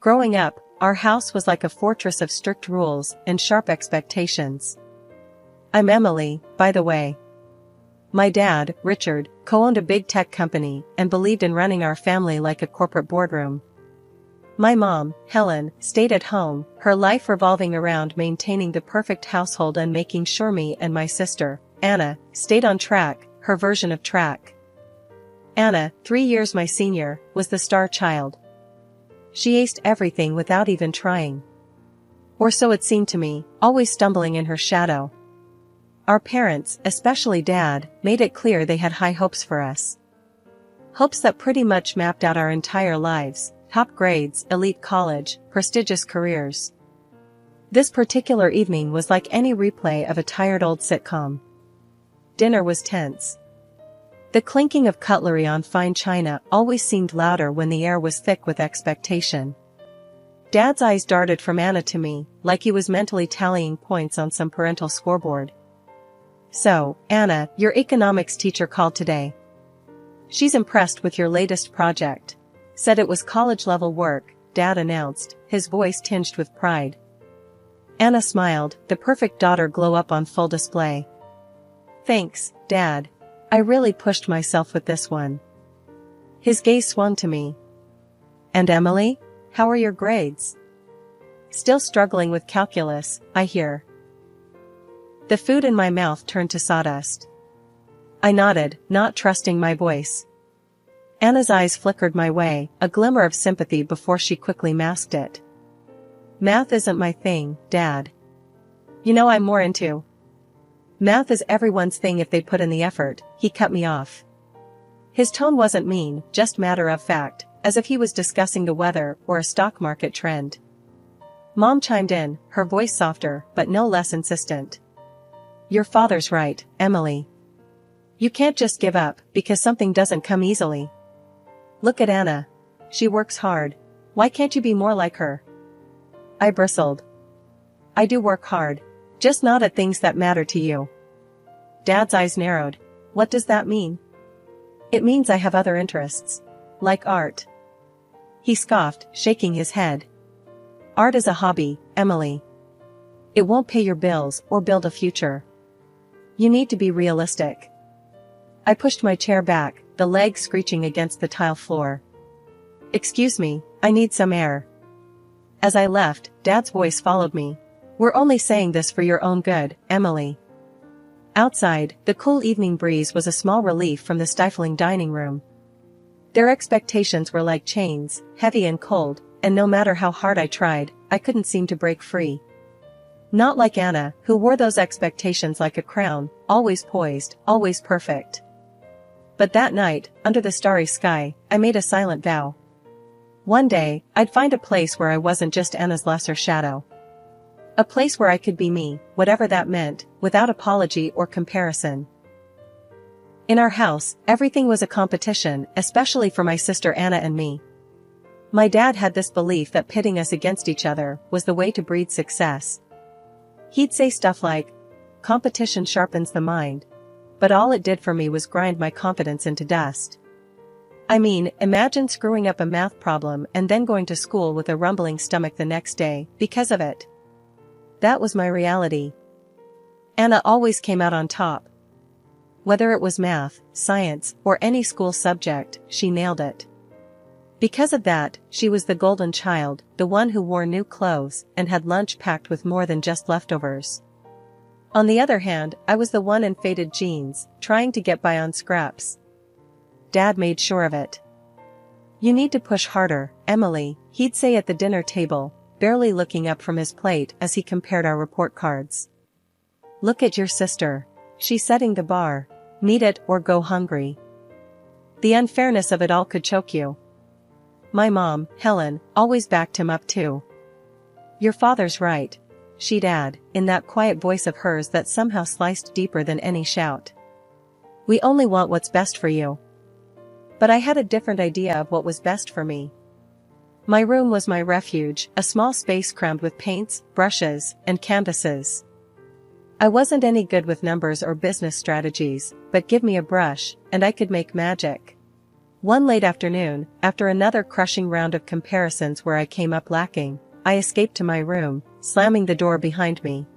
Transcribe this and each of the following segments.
Growing up, our house was like a fortress of strict rules and sharp expectations. I'm Emily, by the way. My dad, Richard, co-owned a big tech company and believed in running our family like a corporate boardroom. My mom, Helen, stayed at home, her life revolving around maintaining the perfect household and making sure me and my sister, Anna, stayed on track, her version of track. Anna, 3 years my senior, was the star child. She aced everything without even trying. Or so it seemed to me, always stumbling in her shadow. Our parents, especially Dad, made it clear they had high hopes for us. Hopes that pretty much mapped out our entire lives: top grades, elite college, prestigious careers. This particular evening was like any replay of a tired old sitcom. Dinner was tense. The clinking of cutlery on fine china always seemed louder when the air was thick with expectation. Dad's eyes darted from Anna to me, like he was mentally tallying points on some parental scoreboard. "So, Anna, your economics teacher called today. She's impressed with your latest project. Said it was college-level work," Dad announced, his voice tinged with pride. Anna smiled, the perfect daughter glow up on full display. "Thanks, Dad. I really pushed myself with this one." His gaze swung to me. "And Emily, how are your grades?" "Still struggling with calculus, I hear." The food in my mouth turned to sawdust. I nodded, not trusting my voice. Anna's eyes flickered my way, a glimmer of sympathy before she quickly masked it. "Math isn't my thing, Dad. You know I'm more into." "Math is everyone's thing if they put in the effort," he cut me off. His tone wasn't mean, just matter of fact, as if he was discussing the weather or a stock market trend. Mom chimed in, her voice softer, but no less insistent. "Your father's right, Emily. You can't just give up because something doesn't come easily. Look at Anna. She works hard. Why can't you be more like her?" I bristled. "I do work hard. Just not at things that matter to you." Dad's eyes narrowed. "What does that mean?" "It means I have other interests. Like art." He scoffed, shaking his head. "Art is a hobby, Emily. It won't pay your bills or build a future. You need to be realistic." I pushed my chair back, the legs screeching against the tile floor. "Excuse me, I need some air." As I left, Dad's voice followed me. "We're only saying this for your own good, Emily." Outside, the cool evening breeze was a small relief from the stifling dining room. Their expectations were like chains, heavy and cold, and no matter how hard I tried, I couldn't seem to break free. Not like Anna, who wore those expectations like a crown, always poised, always perfect. But that night, under the starry sky, I made a silent vow. One day, I'd find a place where I wasn't just Anna's lesser shadow. A place where I could be me, whatever that meant, without apology or comparison. In our house, everything was a competition, especially for my sister Anna and me. My dad had this belief that pitting us against each other was the way to breed success. He'd say stuff like, "Competition sharpens the mind," but all it did for me was grind my confidence into dust. I mean, imagine screwing up a math problem and then going to school with a rumbling stomach the next day, because of it. That was my reality. Anna always came out on top. Whether it was math, science, or any school subject, she nailed it. Because of that, she was the golden child, the one who wore new clothes and had lunch packed with more than just leftovers. On the other hand, I was the one in faded jeans, trying to get by on scraps. Dad made sure of it. "You need to push harder, Emily," he'd say at the dinner table, barely looking up from his plate as he compared our report cards. "Look at your sister. She's setting the bar. Meet it or go hungry." The unfairness of it all could choke you. My mom, Helen, always backed him up too. "Your father's right," she'd add, in that quiet voice of hers that somehow sliced deeper than any shout. "We only want what's best for you." But I had a different idea of what was best for me. My room was my refuge, a small space crammed with paints, brushes, and canvases. I wasn't any good with numbers or business strategies, but give me a brush, and I could make magic. One late afternoon, after another crushing round of comparisons where I came up lacking, I escaped to my room, slamming the door behind me.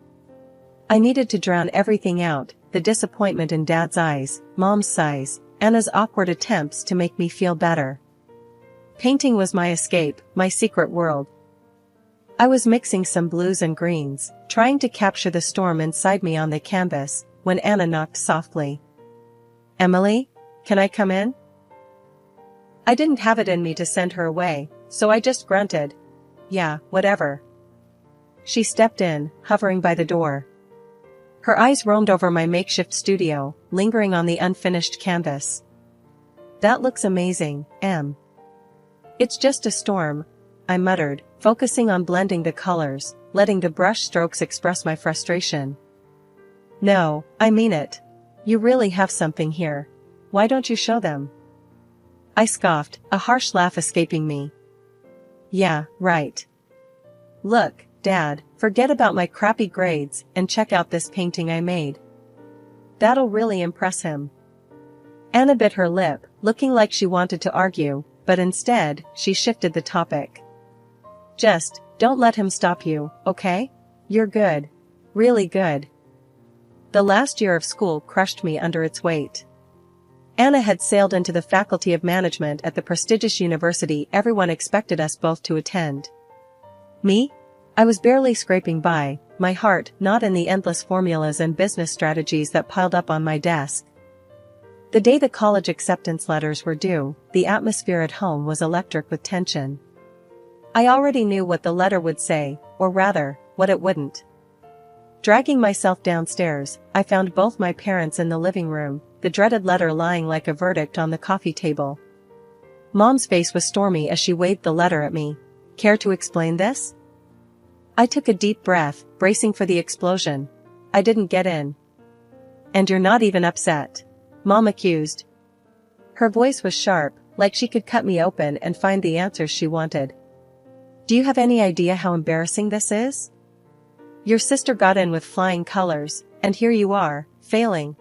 I needed to drown everything out, the disappointment in Dad's eyes, Mom's sighs, Anna's awkward attempts to make me feel better. Painting was my escape, my secret world. I was mixing some blues and greens, trying to capture the storm inside me on the canvas, when Anna knocked softly. "Emily, can I come in?" I didn't have it in me to send her away, so I just grunted. "Yeah, whatever." She stepped in, hovering by the door. Her eyes roamed over my makeshift studio, lingering on the unfinished canvas. "That looks amazing, Em." "It's just a storm," I muttered, focusing on blending the colors, letting the brush strokes express my frustration. "No, I mean it. You really have something here. Why don't you show them?" I scoffed, a harsh laugh escaping me. "Yeah, right. Look, Dad, forget about my crappy grades and check out this painting I made. That'll really impress him." Anna bit her lip, looking like she wanted to argue, but instead, she shifted the topic. "Just, don't let him stop you, okay? You're good. Really good." The last year of school crushed me under its weight. Anna had sailed into the Faculty of Management at the prestigious university everyone expected us both to attend. Me? I was barely scraping by, my heart not in the endless formulas and business strategies that piled up on my desk. The day the college acceptance letters were due, the atmosphere at home was electric with tension. I already knew what the letter would say, or rather, what it wouldn't. Dragging myself downstairs, I found both my parents in the living room, the dreaded letter lying like a verdict on the coffee table. Mom's face was stormy as she waved the letter at me. "Care to explain this?" I took a deep breath, bracing for the explosion. "I didn't get in." "And you're not even upset?" Mom accused. Her voice was sharp, like she could cut me open and find the answers she wanted. "Do you have any idea how embarrassing this is? Your sister got in with flying colors, and here you are, failing."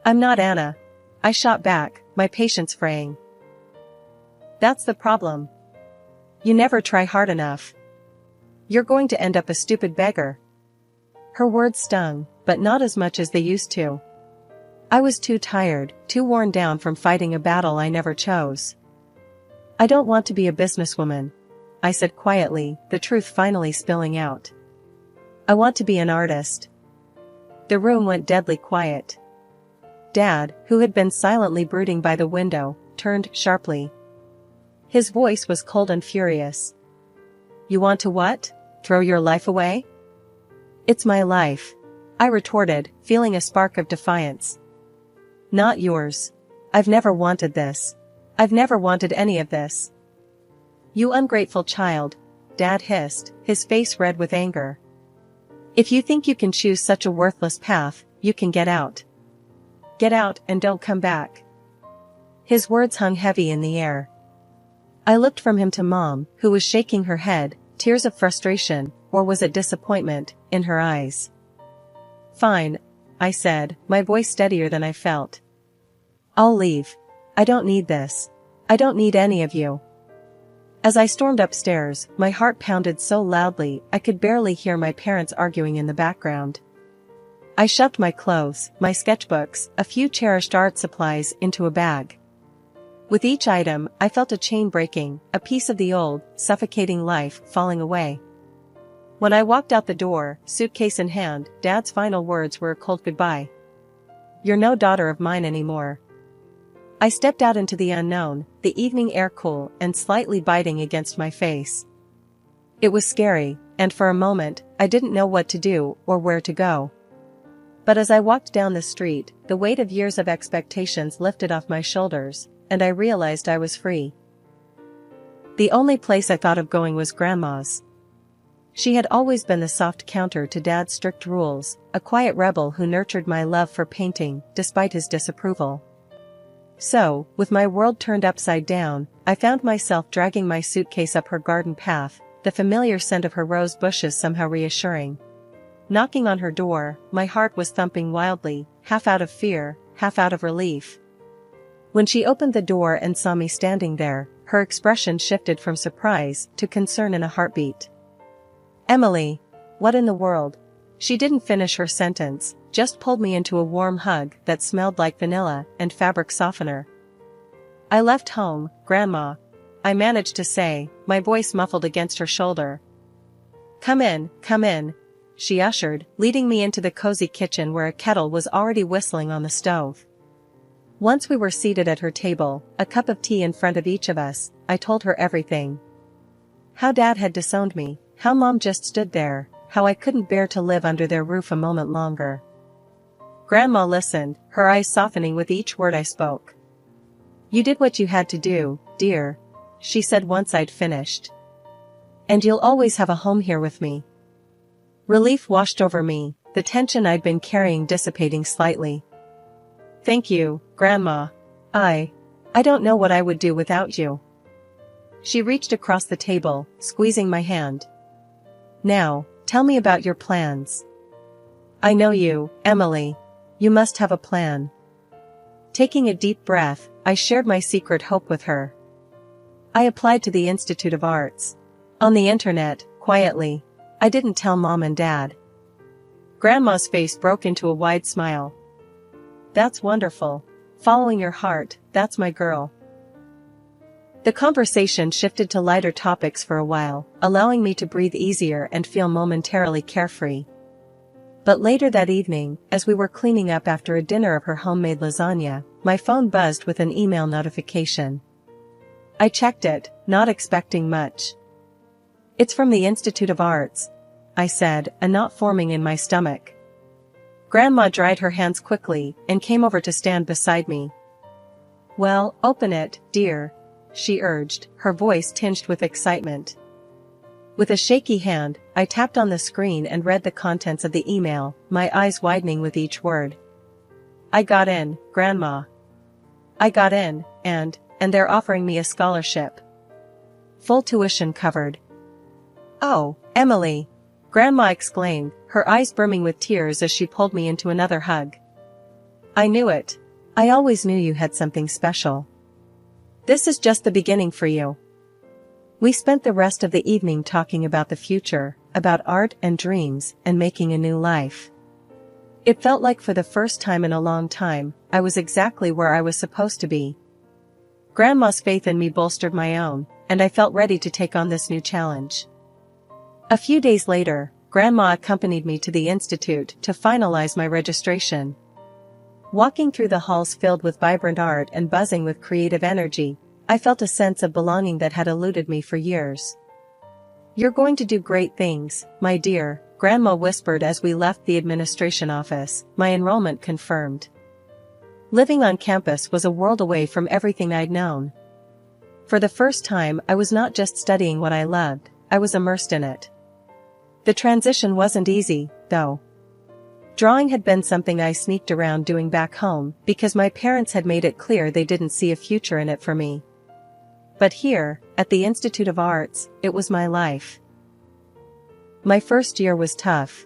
"I'm not Anna," I shot back, my patience fraying. "That's the problem. You never try hard enough. You're going to end up a stupid beggar." Her words stung, but not as much as they used to. I was too tired, too worn down from fighting a battle I never chose. "I don't want to be a businesswoman," I said quietly, the truth finally spilling out. "I want to be an artist." The room went deadly quiet. Dad, who had been silently brooding by the window, turned sharply. His voice was cold and furious. "You want to what? Throw your life away?" "It's my life," I retorted, feeling a spark of defiance. "Not yours. I've never wanted this. I've never wanted any of this." "You ungrateful child," Dad hissed, his face red with anger. "If you think you can choose such a worthless path, you can get out. Get out and don't come back." His words hung heavy in the air. I looked from him to Mom, who was shaking her head, tears of frustration, or was it disappointment, in her eyes. "Fine," I said, my voice steadier than I felt. "I'll leave. I don't need this. I don't need any of you." As I stormed upstairs, my heart pounded so loudly I could barely hear my parents arguing in the background. I shoved my clothes, my sketchbooks, a few cherished art supplies into a bag. With each item, I felt a chain breaking, a piece of the old, suffocating life falling away. When I walked out the door, suitcase in hand, Dad's final words were a cold goodbye. "You're no daughter of mine anymore." I stepped out into the unknown, the evening air cool and slightly biting against my face. It was scary, and for a moment, I didn't know what to do or where to go. But as I walked down the street, the weight of years of expectations lifted off my shoulders, and I realized I was free. The only place I thought of going was Grandma's. She had always been the soft counter to Dad's strict rules, a quiet rebel who nurtured my love for painting, despite his disapproval. So, with my world turned upside down, I found myself dragging my suitcase up her garden path, the familiar scent of her rose bushes somehow reassuring. Knocking on her door, my heart was thumping wildly, half out of fear, half out of relief. When she opened the door and saw me standing there, her expression shifted from surprise to concern in a heartbeat. "Emily, what in the world?" She didn't finish her sentence, just pulled me into a warm hug that smelled like vanilla and fabric softener. "I left home, Grandma," I managed to say, my voice muffled against her shoulder. Come in," she ushered, leading me into the cozy kitchen where a kettle was already whistling on the stove. Once we were seated at her table, a cup of tea in front of each of us, I told her everything. How Dad had disowned me, how Mom just stood there, how I couldn't bear to live under their roof a moment longer. Grandma listened, her eyes softening with each word I spoke. "You did what you had to do, dear," she said once I'd finished. "And you'll always have a home here with me." Relief washed over me, the tension I'd been carrying dissipating slightly. "Thank you, Grandma. I don't know what I would do without you." She reached across the table, squeezing my hand. "Now, tell me about your plans." "I know you, Emily. You must have a plan." Taking a deep breath, I shared my secret hope with her. I applied to the Institute of Arts. On the internet, quietly. I didn't tell Mom and Dad. Grandma's face broke into a wide smile. "That's wonderful. Following your heart, that's my girl." The conversation shifted to lighter topics for a while, allowing me to breathe easier and feel momentarily carefree. But later that evening, as we were cleaning up after a dinner of her homemade lasagna, my phone buzzed with an email notification. I checked it, not expecting much. "It's from the Institute of Arts," I said, a knot forming in my stomach. Grandma dried her hands quickly and came over to stand beside me. "Well, open it, dear," she urged, her voice tinged with excitement. With a shaky hand, I tapped on the screen and read the contents of the email, my eyes widening with each word. "I got in, Grandma. I got in, and they're offering me a scholarship. Full tuition covered." "Oh, Emily!" Grandma exclaimed, her eyes brimming with tears as she pulled me into another hug. "I knew it. I always knew you had something special. This is just the beginning for you." We spent the rest of the evening talking about the future, about art and dreams, and making a new life. It felt like for the first time in a long time, I was exactly where I was supposed to be. Grandma's faith in me bolstered my own, and I felt ready to take on this new challenge. A few days later, Grandma accompanied me to the institute to finalize my registration. Walking through the halls filled with vibrant art and buzzing with creative energy, I felt a sense of belonging that had eluded me for years. "You're going to do great things, my dear," Grandma whispered as we left the administration office, my enrollment confirmed. Living on campus was a world away from everything I'd known. For the first time, I was not just studying what I loved, I was immersed in it. The transition wasn't easy, though. Drawing had been something I sneaked around doing back home because my parents had made it clear they didn't see a future in it for me. But here, at the Institute of Arts, it was my life. My first year was tough.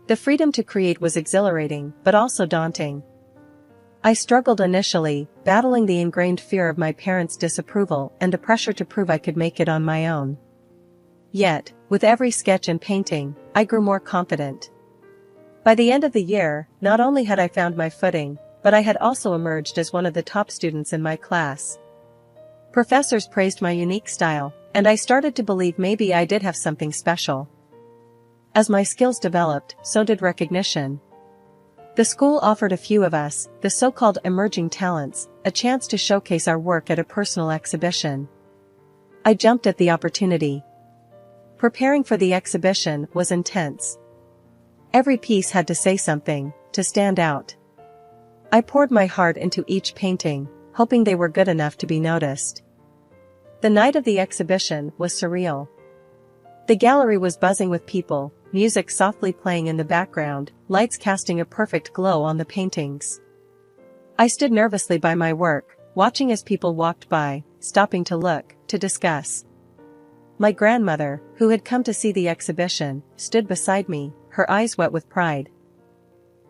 The freedom to create was exhilarating, but also daunting. I struggled initially, battling the ingrained fear of my parents' disapproval and the pressure to prove I could make it on my own. Yet, with every sketch and painting, I grew more confident. By the end of the year, not only had I found my footing, but I had also emerged as one of the top students in my class. Professors praised my unique style, and I started to believe maybe I did have something special. As my skills developed, so did recognition. The school offered a few of us, the so-called emerging talents, a chance to showcase our work at a personal exhibition. I jumped at the opportunity. Preparing for the exhibition was intense. Every piece had to say something, to stand out. I poured my heart into each painting, hoping they were good enough to be noticed. The night of the exhibition was surreal. The gallery was buzzing with people, music softly playing in the background, lights casting a perfect glow on the paintings. I stood nervously by my work, watching as people walked by, stopping to look, to discuss. My grandmother, who had come to see the exhibition, stood beside me, her eyes wet with pride.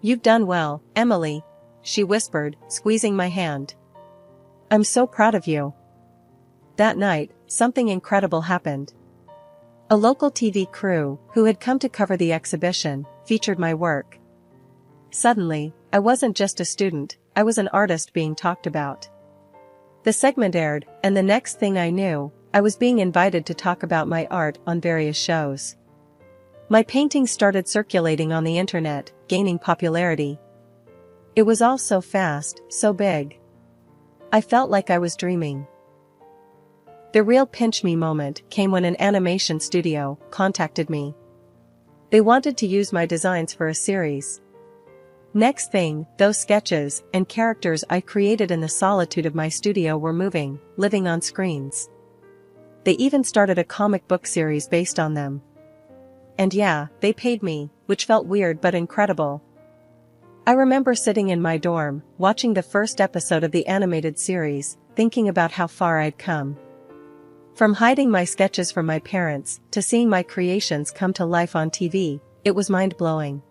"You've done well, Emily," she whispered, squeezing my hand. I'm so proud of you. That night, something incredible happened. A local TV crew, who had come to cover the exhibition, featured my work. Suddenly, I wasn't just a student, I was an artist being talked about. The segment aired, and the next thing I knew, I was being invited to talk about my art on various shows. My paintings started circulating on the internet, gaining popularity. It was all so fast, so big. I felt like I was dreaming. The real pinch me moment came when an animation studio contacted me. They wanted to use my designs for a series. Next thing, those sketches and characters I created in the solitude of my studio were moving, living on screens. They even started a comic book series based on them. And yeah, they paid me, which felt weird but incredible. I remember sitting in my dorm, watching the first episode of the animated series, thinking about how far I'd come. From hiding my sketches from my parents, to seeing my creations come to life on TV, it was mind-blowing.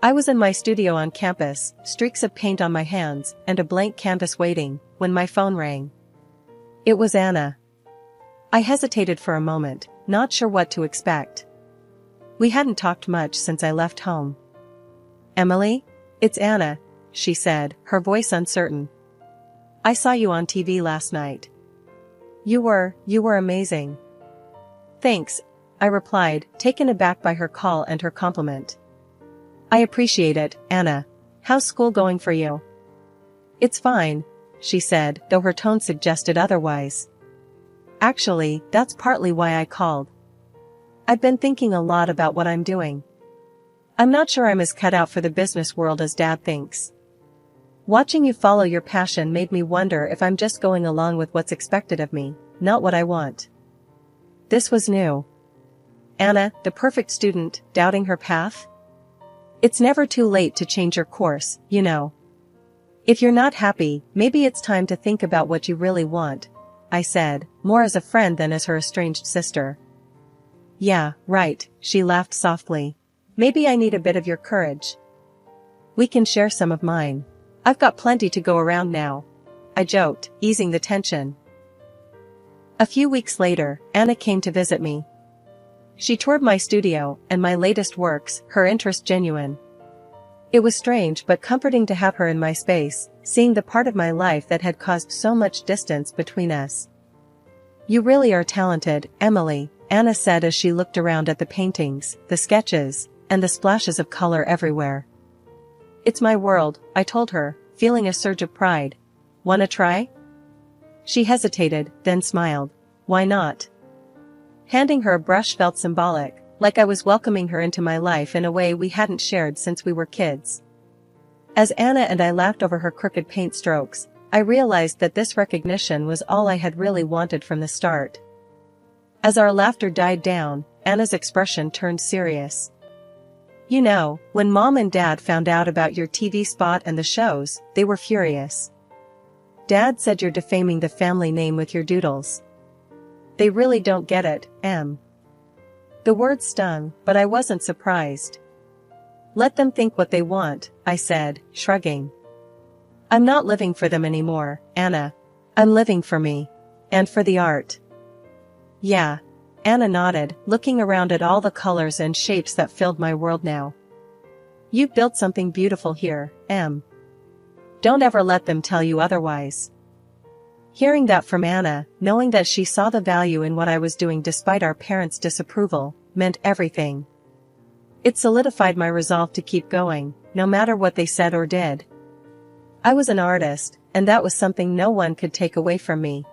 I was in my studio on campus, streaks of paint on my hands, and a blank canvas waiting, when my phone rang. It was Anna. I hesitated for a moment, not sure what to expect. We hadn't talked much since I left home. "Emily? It's Anna," she said, her voice uncertain. "I saw you on TV last night. You were amazing." "Thanks," I replied, taken aback by her call and her compliment. "I appreciate it, Anna. How's school going for you?" "It's fine," she said, though her tone suggested otherwise. "Actually, that's partly why I called. I've been thinking a lot about what I'm doing. I'm not sure I'm as cut out for the business world as Dad thinks. Watching you follow your passion made me wonder if I'm just going along with what's expected of me, not what I want." This was new. Anna, the perfect student, doubting her path? It's never too late to change your course, you know. If you're not happy, maybe it's time to think about what you really want, I said, more as a friend than as her estranged sister. "Yeah, right," she laughed softly. "Maybe I need a bit of your courage. We can share some of mine. I've got plenty to go around now," I joked, easing the tension. A few weeks later, Anna came to visit me. She toured my studio and my latest works, her interest genuine. It was strange but comforting to have her in my space, seeing the part of my life that had caused so much distance between us. "You really are talented, Emily," Anna said as she looked around at the paintings, the sketches, and the splashes of color everywhere. "It's my world," I told her, feeling a surge of pride. "Wanna try?" She hesitated, then smiled. "Why not?" Handing her a brush felt symbolic, like I was welcoming her into my life in a way we hadn't shared since we were kids. As Anna and I laughed over her crooked paint strokes, I realized that this recognition was all I had really wanted from the start. As our laughter died down, Anna's expression turned serious. "You know, when Mom and Dad found out about your TV spot and the shows, they were furious. Dad said you're defaming the family name with your doodles. They really don't get it, Em." The words stung, but I wasn't surprised. "Let them think what they want," I said, shrugging. "I'm not living for them anymore, Anna. I'm living for me. And for the art." "Yeah." Anna nodded, looking around at all the colors and shapes that filled my world now. "You've built something beautiful here, Em. Don't ever let them tell you otherwise." Hearing that from Anna, knowing that she saw the value in what I was doing despite our parents' disapproval, meant everything. It solidified my resolve to keep going, no matter what they said or did. I was an artist, and that was something no one could take away from me.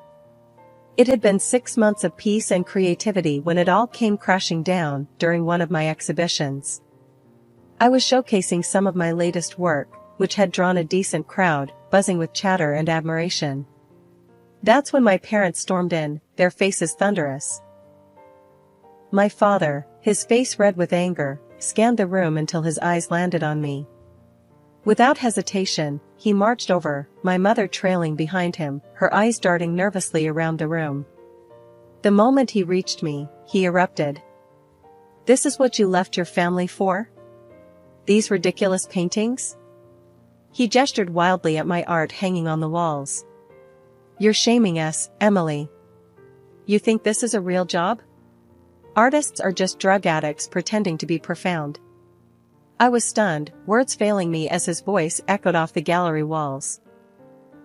It had been 6 months of peace and creativity when it all came crashing down during one of my exhibitions. I was showcasing some of my latest work, which had drawn a decent crowd, buzzing with chatter and admiration. That's when my parents stormed in, their faces thunderous. My father, his face red with anger, scanned the room until his eyes landed on me. Without hesitation, he marched over, my mother trailing behind him, her eyes darting nervously around the room. The moment he reached me, he erupted. "This is what you left your family for? These ridiculous paintings?" He gestured wildly at my art hanging on the walls. You're shaming us, Emily. You think this is a real job? Artists are just drug addicts pretending to be profound. I was stunned, words failing me as his voice echoed off the gallery walls.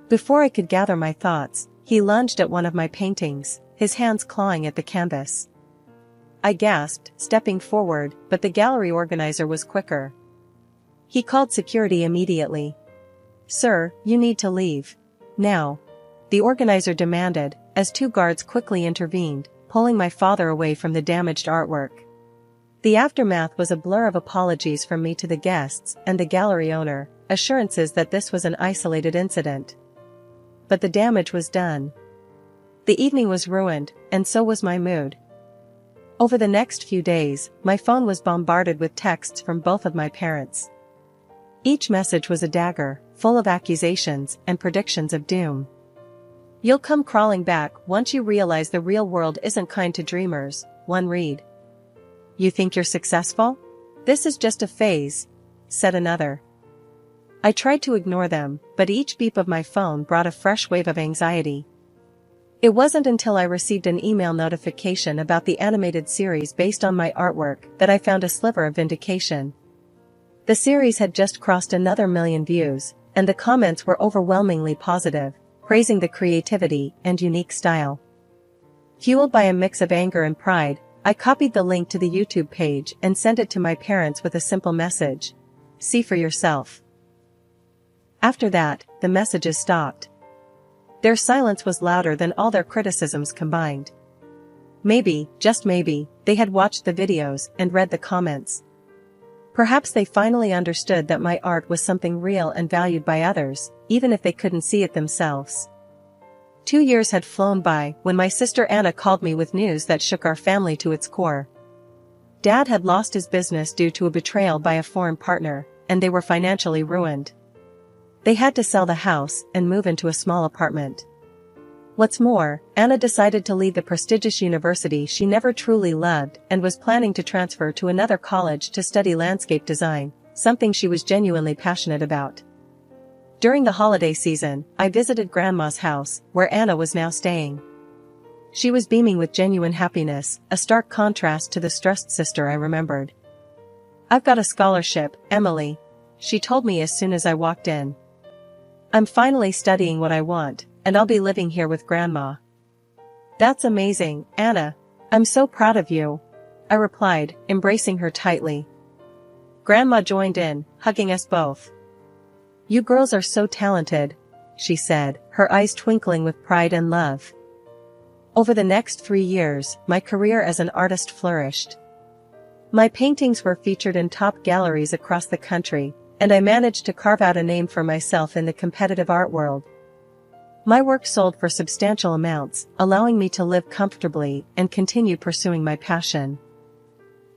Before I could gather my thoughts, he lunged at one of my paintings, his hands clawing at the canvas. I gasped, stepping forward, but the gallery organizer was quicker. He called security immediately. "Sir, you need to leave. Now," the organizer demanded, as two guards quickly intervened, pulling my father away from the damaged artwork. The aftermath was a blur of apologies from me to the guests and the gallery owner, assurances that this was an isolated incident. But the damage was done. The evening was ruined, and so was my mood. Over the next few days, my phone was bombarded with texts from both of my parents. Each message was a dagger, full of accusations and predictions of doom. "You'll come crawling back once you realize the real world isn't kind to dreamers," one read. "You think you're successful? This is just a phase," said another. I tried to ignore them, but each beep of my phone brought a fresh wave of anxiety. It wasn't until I received an email notification about the animated series based on my artwork that I found a sliver of vindication. The series had just crossed another 1,000,000 views, and the comments were overwhelmingly positive, praising the creativity and unique style. Fueled by a mix of anger and pride, I copied the link to the YouTube page and sent it to my parents with a simple message: "See for yourself." After that, the messages stopped. Their silence was louder than all their criticisms combined. Maybe, just maybe, they had watched the videos and read the comments. Perhaps they finally understood that my art was something real and valued by others, even if they couldn't see it themselves. 2 years had flown by when my sister Anna called me with news that shook our family to its core. Dad had lost his business due to a betrayal by a foreign partner, and they were financially ruined. They had to sell the house and move into a small apartment. What's more, Anna decided to leave the prestigious university she never truly loved and was planning to transfer to another college to study landscape design, something she was genuinely passionate about. During the holiday season, I visited Grandma's house, where Anna was now staying. She was beaming with genuine happiness, a stark contrast to the stressed sister I remembered. "I've got a scholarship, Emily," she told me as soon as I walked in. "I'm finally studying what I want, and I'll be living here with Grandma." "That's amazing, Anna. I'm so proud of you," I replied, embracing her tightly. Grandma joined in, hugging us both. "You girls are so talented," she said, her eyes twinkling with pride and love. Over the next 3 years, my career as an artist flourished. My paintings were featured in top galleries across the country, and I managed to carve out a name for myself in the competitive art world. My work sold for substantial amounts, allowing me to live comfortably and continue pursuing my passion.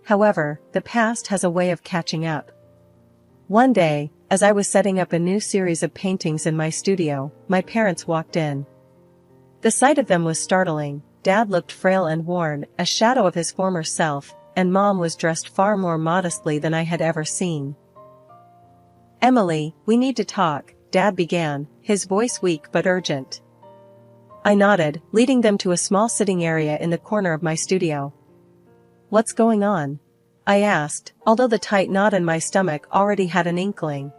However, the past has a way of catching up. One day, as I was setting up a new series of paintings in my studio, my parents walked in. The sight of them was startling. Dad looked frail and worn, a shadow of his former self, and Mom was dressed far more modestly than I had ever seen. "Emily, we need to talk," Dad began, his voice weak but urgent. I nodded, leading them to a small sitting area in the corner of my studio. "What's going on?" I asked, although the tight knot in my stomach already had an inkling.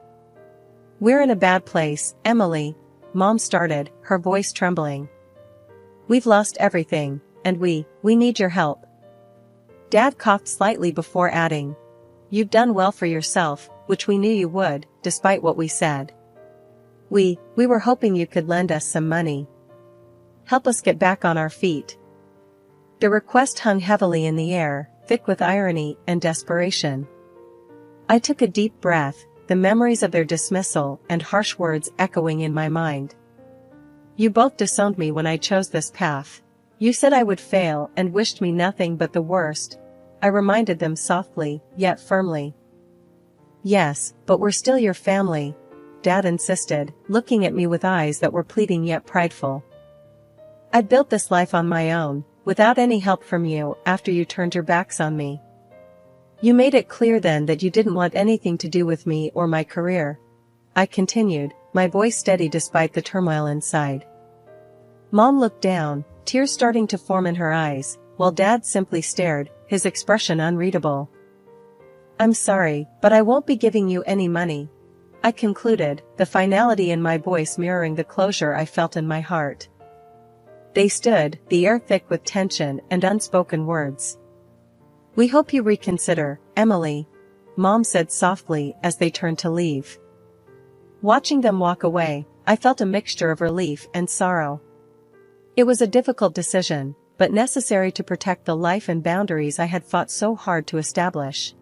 "We're in a bad place, Emily," Mom started, her voice trembling. "We've lost everything, and we need your help." Dad coughed slightly before adding, "You've done well for yourself, which we knew you would, despite what we said. We were hoping you could lend us some money. Help us get back on our feet." The request hung heavily in the air, thick with irony and desperation. I took a deep breath, the memories of their dismissal and harsh words echoing in my mind. "You both disowned me when I chose this path. You said I would fail and wished me nothing but the worst," I reminded them softly, yet firmly. "Yes, but we're still your family," Dad insisted, looking at me with eyes that were pleading yet prideful. "I'd built this life on my own, without any help from you after you turned your backs on me. You made it clear then that you didn't want anything to do with me or my career," I continued, my voice steady despite the turmoil inside. Mom looked down, tears starting to form in her eyes, while Dad simply stared, his expression unreadable. "I'm sorry, but I won't be giving you any money," I concluded, the finality in my voice mirroring the closure I felt in my heart. They stood, the air thick with tension and unspoken words. "We hope you reconsider, Emily," Mom said softly as they turned to leave. Watching them walk away, I felt a mixture of relief and sorrow. It was a difficult decision, but necessary to protect the life and boundaries I had fought so hard to establish.